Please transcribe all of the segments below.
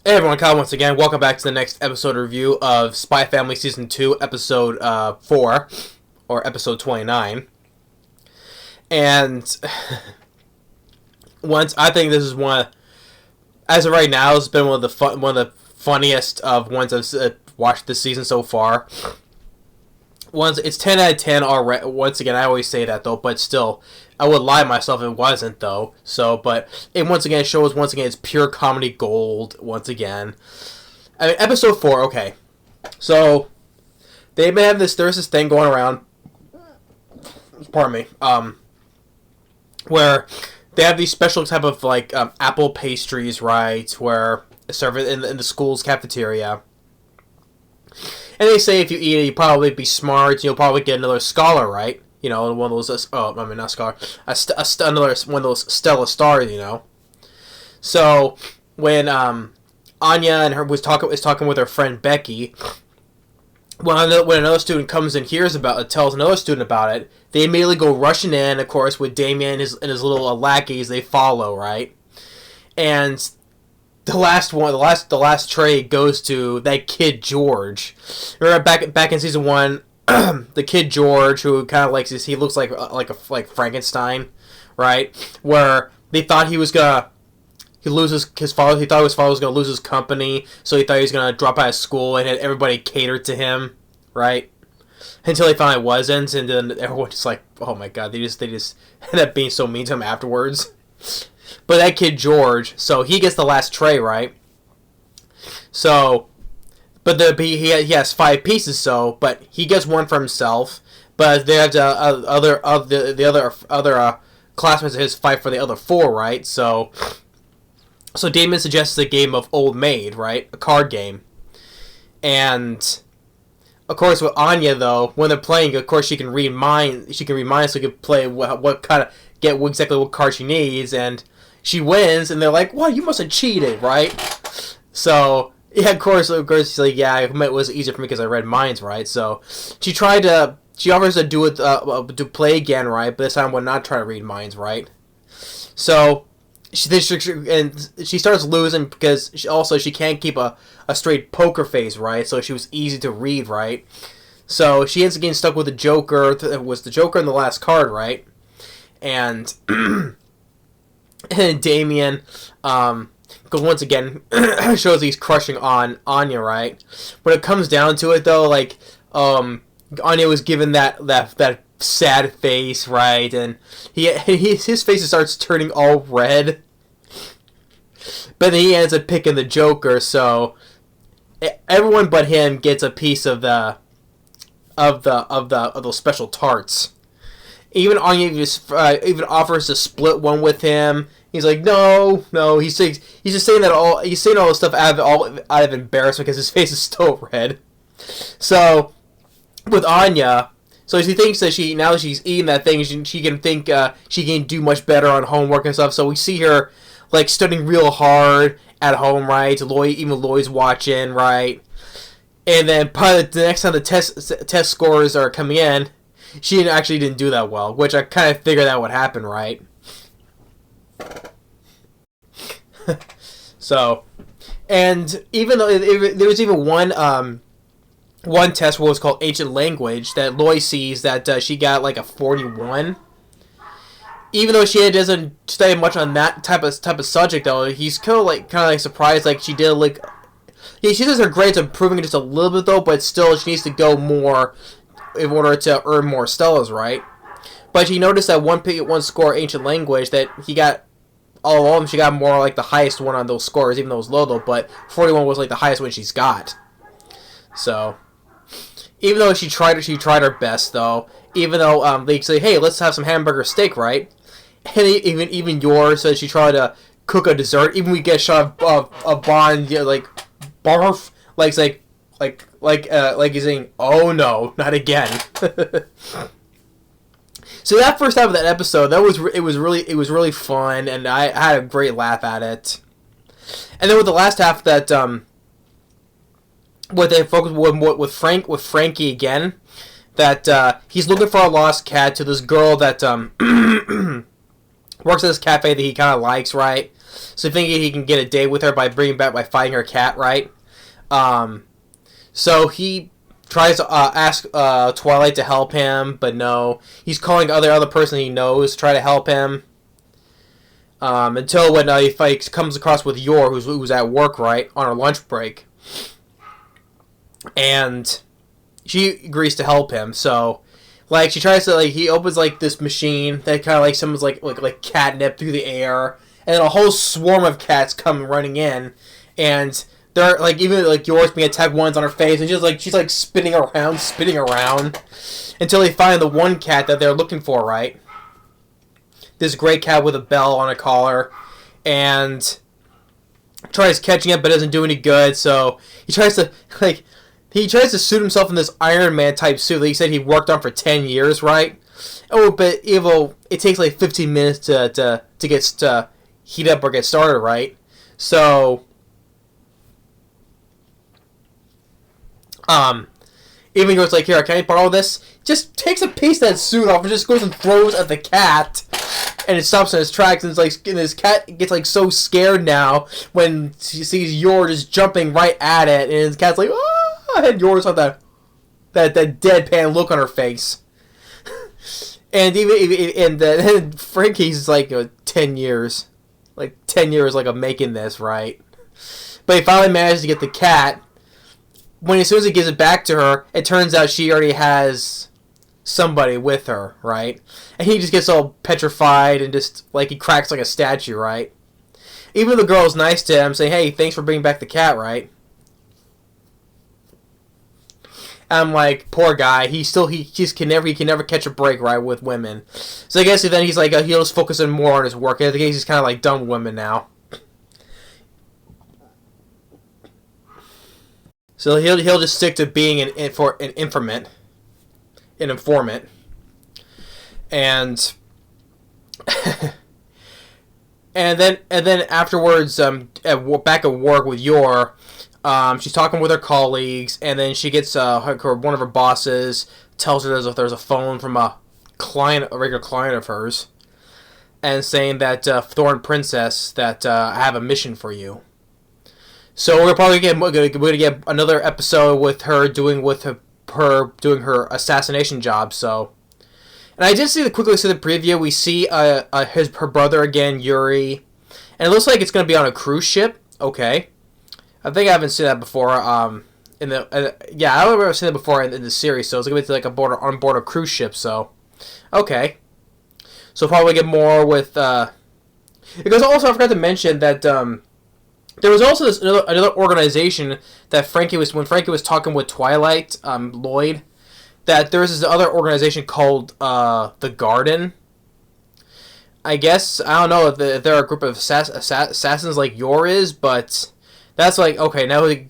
Hey everyone, Kyle once again. Welcome back to the next episode review of Spy Family Season 2, Episode 4, or Episode 29. And I think this is as of right now, it's been one of the funniest of ones I've watched this season so far. It's 10 out of 10 already. Once again, I always say that though, but still, I would lie to myself if it wasn't though. But it once again shows it's pure comedy gold once again. I mean, episode 4. Okay, so they've been having there's this thing going around. Pardon me. Where they have these special type of apple pastries, right? Where serve it in the school's cafeteria. And they say if you eat it, you'll probably be smart. You'll probably get another scholar, right? You know, one of those. Not scholar. Another one of those Stella stars. You know. So when Anya and her was talking with her friend Becky, when another student comes and tells another student about it, they immediately go rushing in. Of course, with Damien and his little lackeys, they follow, right? And the last tray goes to that kid George. Remember back in season 1, the kid George, who kind of he looks like Frankenstein, right? Where they thought his father. He thought his father was gonna lose his company, so he thought he was gonna drop out of school and had everybody catered to him, right? Until they found it wasn't, and then everyone just like, oh my god, they just ended up being so mean to him afterwards. But that kid George, so he gets the last tray, right? So, but he has 5 pieces, but he gets one for himself. But they have the other classmates of his fight for the other 4, right? So Damon suggests a game of Old Maid, right? A card game, and of course with Anya though, when they're playing, of course she can read minds. She can read minds, so she can play exactly what card she needs, and she wins, and they're like, "Well, you must have cheated, right?" So yeah, of course, she's like, "Yeah, it was easier for me because I read minds, right?" So she offers to do it, to play again, right? But this time would not try to read minds, right? So she starts losing because she can't keep a straight poker face, right? So she was easy to read, right? So she ends up getting stuck with the Joker. It was the Joker in the last card, right? And and Damien, once again, shows he's crushing on Anya, right? When it comes down to it, though, Anya was given that sad face, right? And his face starts turning all red. But then he ends up picking the Joker, so everyone but him gets a piece of those special tarts. Even Anya even offers to split one with him. He's like, no. He's just saying all this stuff out of embarrassment because his face is still red. So with Anya, so she thinks that now that she's eating that thing, she can think she can do much better on homework and stuff. So we see her studying real hard at home, right? Even Lloyd's watching, right? And then probably the next time the test scores are coming in, she actually didn't do that well, which I kind of figured that would happen, right? So, and even though there was even one test where it was called ancient language that Lloyd sees that she got a 41. Even though she doesn't study much on that type of subject, though, he's kind of surprised. She did she says her grades are improving just a little bit though, but still she needs to go more in order to earn more Stellas, right? But she noticed that one score ancient language that he got all of them. She got more the highest one on those scores, even though it was low though. But 41 was the highest one she's got. So even though she tried her best though. Even though they say, hey, let's have some hamburger steak, right? And even yours says she tried to cook a dessert. Even we get a shot of Bond, barf, he's saying, "Oh no, not again." So that first half of that episode, it was really fun, and I had a great laugh at it. And then with the last half, that what they focus with Frankie again, that he's looking for a lost cat to this girl that works at this cafe that he kind of likes, right? So thinking he can get a date with her by fighting her cat, right? So he tries to ask Twilight to help him, but no. He's calling other person he knows to try to help him. Until when he comes across with Yor, who's at work, right, on her lunch break. And she agrees to help him, so... Like, she tries to, like, he opens, like, this machine that kind of, like, someone's, like catnip through the air, and then a whole swarm of cats come running in, and they're, like, even, like, Yor's being attacked, one's on her face, and she's, like, spinning around, until they find the one cat that they're looking for, right? This gray cat with a bell on a collar, and tries catching it, but doesn't do any good, so he tries to, like... He tries to suit himself in this Iron Man type suit that he said he worked on for 10 years, right? Oh, but it takes like 15 minutes to heat up or get started, right? So, even though it's like, here, can I borrow this? Just takes a piece of that suit off and just goes and throws at the cat. And it stops in its tracks, and it's like, and this cat gets like so scared now when she sees Yor just jumping right at it, and the cat's like, oh! And Yor's on that deadpan look on her face, and and Frankie's like 10 years, like of making this, right? But he finally manages to get the cat. As soon as he gives it back to her, it turns out she already has somebody with her, right? And he just gets all petrified and just like he cracks like a statue, right? Even the girl's nice to him, saying, "Hey, thanks for bringing back the cat," right? I'm like, poor guy. He can never catch a break, right, with women. So I guess then he's like he'll just focus more on his work. I think he's kind of like done with women now. So he'll just stick to being an informant, and and then afterwards, back at work with Yor. She's talking with her colleagues, and then she gets one of her bosses tells her there's a phone from a regular client of hers, and saying that Thorn Princess, that I have a mission for you. So we're probably going to get another episode with her doing her assassination job. So, and I did quickly see the preview. We see her brother again, Yuri, and it looks like it's going to be on a cruise ship. Okay. I think I haven't seen that before. I don't remember I've seen that before in the series. So it's gonna be like on board a cruise ship. So, okay. So probably get more with. Because also I forgot to mention that there was also this another organization that Frankie was talking with Twilight Lloyd. That there was this other organization called the Garden. I guess I don't know if they're a group of assassins like Yor is, but. That's like, okay, now we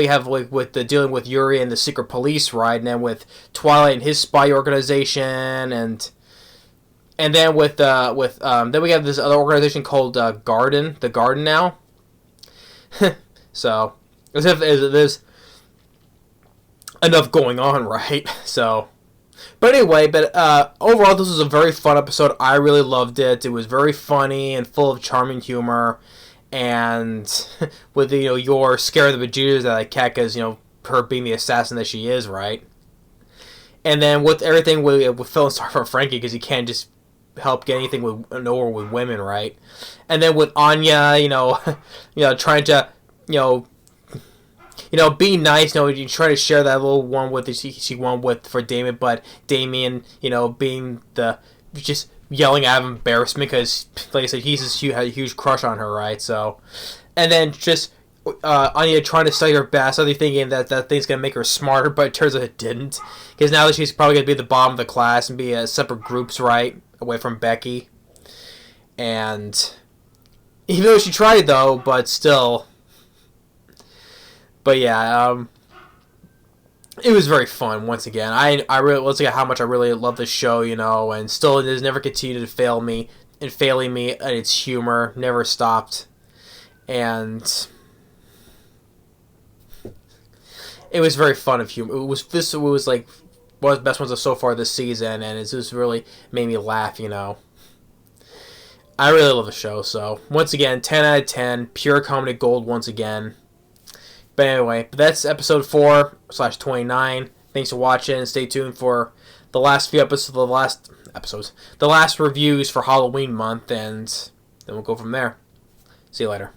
have like with the dealing with Yuri and the secret police, right? And then with Twilight and his spy organization, and then then we have this other organization called the Garden now. So as if there's enough going on, right? So, but anyway, overall this was a very fun episode. I really loved it. It was very funny and full of charming humor. And with Yor scaring the bejesus out of that cat because her being the assassin that she is, right? And then with everything with feeling sorry for Frankie because he can't just help get anything with women, right? And then with Anya, trying to being nice, you try to share that little one with she won with for Damien, but Damien, being the just yelling out of embarrassment because, like I said, he had a huge crush on her, right? So, and then just Anya trying to study her best, so they're thinking that thing's gonna make her smarter, but it turns out it didn't, because now that she's probably gonna be the bottom of the class and be separate groups, right, away from Becky. And even though she tried though, but still, but yeah, it was very fun once again. I really, let's look at how much I really love this show, and still it has never continued to fail me, and failing me, and its humor never stopped, and it was very fun of humor. It was like one of the best ones so far this season, and it's just really made me laugh, I really love the show. So once again, 10 out of 10, pure comedy gold once again. But anyway, that's episode 4/29. Thanks for watching. Stay tuned for the last few episodes, the last reviews for Halloween month, and then we'll go from there. See you later.